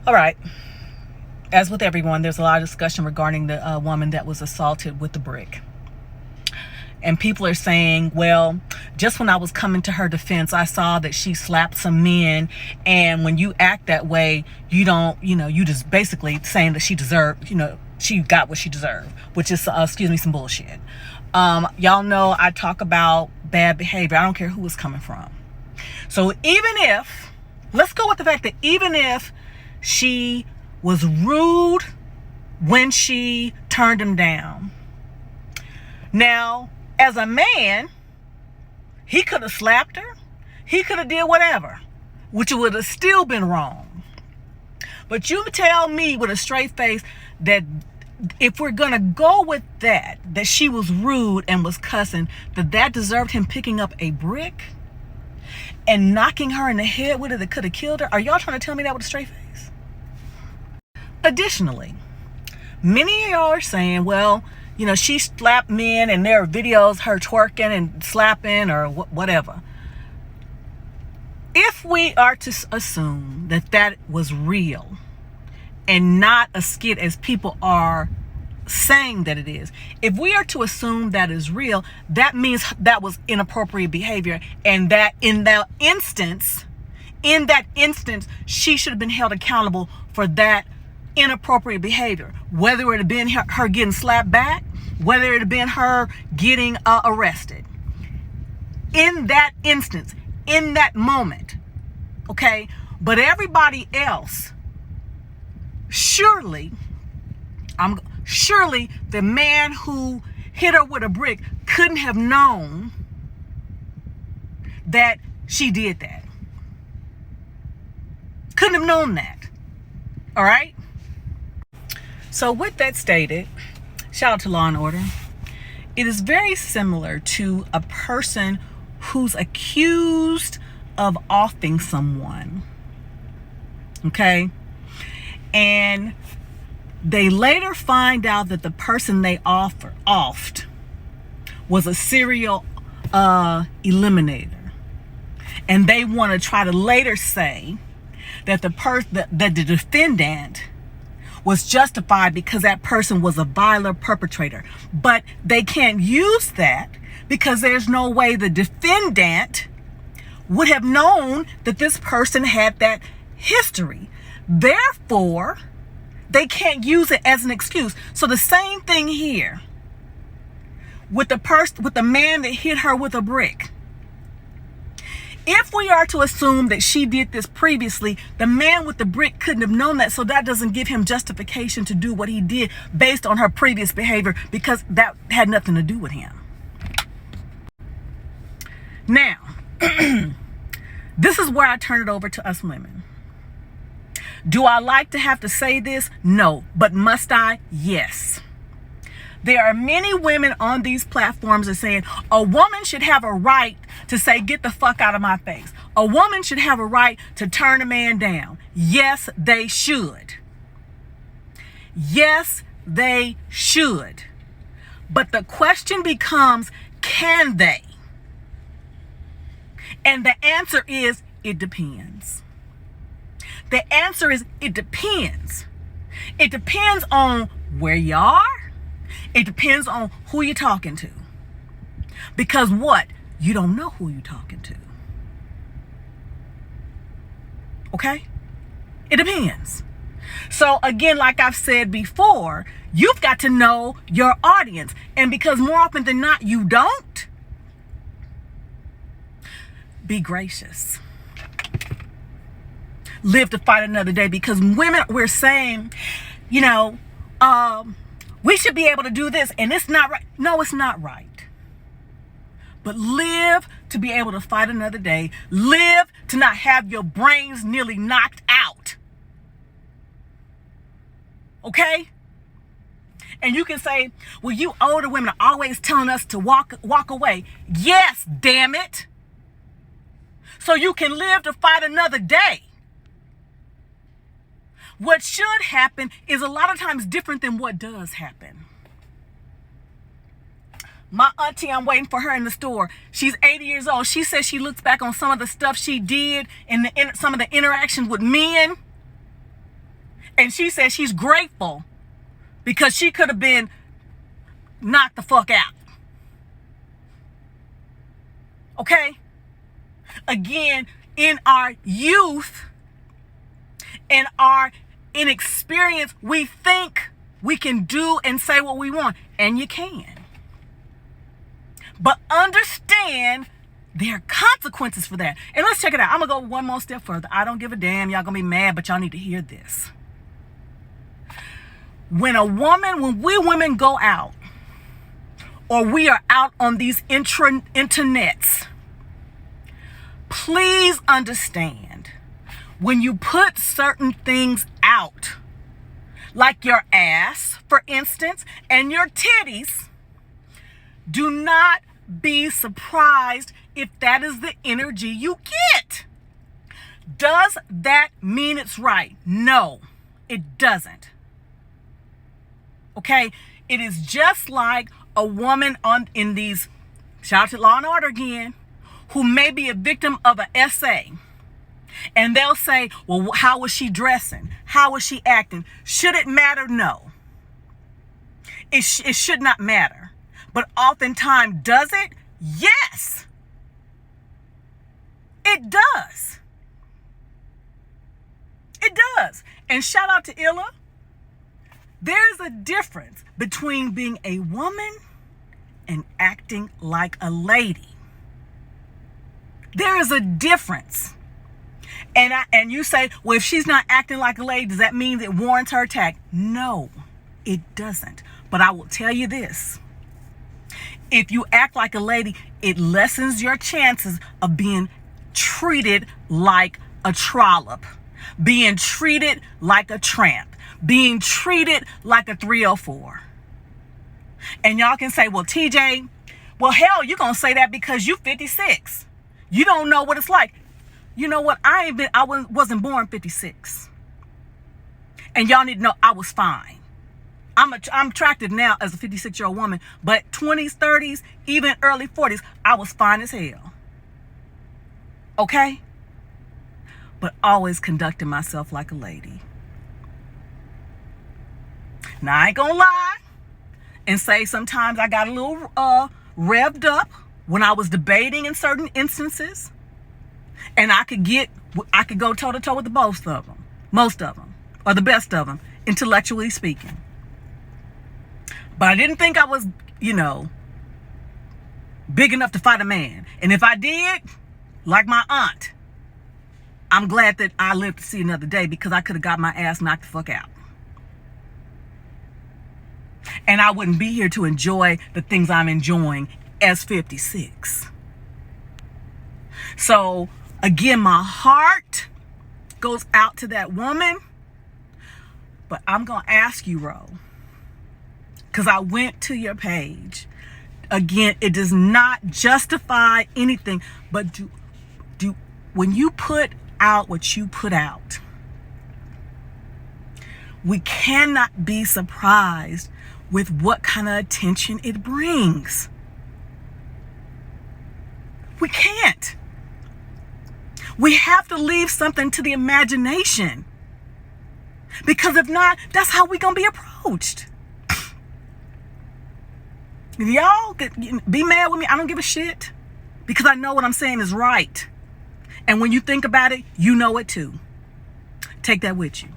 All right. As with everyone, there's a lot of discussion regarding the woman that was assaulted with the brick. And people are saying, well, just when I was coming to her defense, I saw that she slapped some men. And when you act that way, you don't, you just basically saying that she deserved, she got what she deserved, which is, some bullshit. Y'all know I talk about bad behavior. I don't care who it's coming from. So let's go with the fact that even if she was rude when she turned him down. Now, as a man, he could have slapped her. He could have did whatever, which would have still been wrong. But you tell me with a straight face that if we're going to go with that she was rude and was cussing, that deserved him picking up a brick and knocking her in the head with it that could have killed her? Are y'all trying to tell me that with a straight face? Additionally, many of y'all are saying, well, she slapped men and there are videos her twerking and slapping or whatever. If we are to assume that was real and not a skit as people are saying that it is, if we are to assume that is real, that means that was inappropriate behavior, and that in that instance, she should have been held accountable for that inappropriate behavior, whether it had been her getting slapped back, whether it had been her getting arrested. In that instance, in that moment, okay? But everybody else, surely the man who hit her with a brick couldn't have known that she did that. Couldn't have known that. All right? So with that stated, shout out to Law and Order. It is very similar to a person who's accused of offing someone. Okay? And they later find out that the person they offed was a serial eliminator. And they want to try to later say that the defendant was justified because that person was a viler perpetrator. But they can't use that because there's no way the defendant would have known that this person had that history. Therefore, they can't use it as an excuse. So the same thing here with the man that hit her with a brick. If we are to assume that she did this previously, the man with the brick couldn't have known that, so that doesn't give him justification to do what he did based on her previous behavior, because that had nothing to do with him. Now, this is where I turn it over to us women. Do I like to have to say this? No. But must I? Yes. There are many women on these platforms that are saying a woman should have a right to say, get the fuck out of my face. A woman should have a right to turn a man down. Yes, they should. Yes, they should. But the question becomes, can they? And the answer is, it depends. The answer is, it depends. It depends on where you are. It depends on who you're talking to. Because what? You don't know who you're talking to. Okay? It depends. So again, like I've said before, you've got to know your audience. And because more often than not, you don't, be gracious. Live to fight another day. Because women, we're saying, we should be able to do this, and it's not right. No, it's not right. But live to be able to fight another day. Live to not have your brains nearly knocked out. Okay? And you can say, well, you older women are always telling us to walk away. Yes, damn it. So you can live to fight another day. What should happen is a lot of times different than what does happen. My auntie, I'm waiting for her in the store. She's 80 years old. She says she looks back on some of the stuff she did and some of the interactions with men. And she says she's grateful because she could have been knocked the fuck out. Okay? Again, in our youth, in our inexperience, we think we can do and say what we want. And you can. But understand there are consequences for that. And let's check it out. I'm going to go one more step further. I don't give a damn. Y'all going to be mad, but y'all need to hear this. When we women go out, or we are out on these internets, please understand, when you put certain things out, like your ass, for instance, and your titties, do not be surprised if that is the energy you get. Does that mean it's right? No, it doesn't. Okay? It is just like a woman in these, shout out to Law and Order again, who may be a victim of an SA. And they'll say, well, how was she dressing? How was she acting? Should it matter? No. It should not matter. But oftentimes, does it? Yes. It does. It does. And shout out to Illa. There's a difference between being a woman and acting like a lady. There is a difference. And you say, well, if she's not acting like a lady, does that mean it warrants her attack? No, it doesn't. But I will tell you this. If you act like a lady, it lessens your chances of being treated like a trollop, being treated like a tramp, being treated like a 304. And y'all can say, well, TJ, well, hell, you're going to say that because you 56. You don't know what it's like. You know what? I wasn't born 56. And y'all need to know I was fine. I'm attractive now as a 56-year-old woman, but 20s, 30s, even early 40s, I was fine as hell. Okay? But always conducting myself like a lady. Now, I ain't gonna lie and say sometimes I got a little revved up when I was debating in certain instances. And I could go toe-to-toe with most of them, or the best of them, intellectually speaking. But I didn't think I was, big enough to fight a man. And if I did, like my aunt, I'm glad that I lived to see another day because I could have got my ass knocked the fuck out. And I wouldn't be here to enjoy the things I'm enjoying as 56. So, again, my heart goes out to that woman. But I'm going to ask you, Ro, because I went to your page. Again, it does not justify anything. But when you put out what you put out, we cannot be surprised with what kind of attention it brings. We can't. We have to leave something to the imagination. Because if not, that's how we're going to be approached. Y'all be mad with me. I don't give a shit. Because I know what I'm saying is right. And when you think about it, you know it too. Take that with you.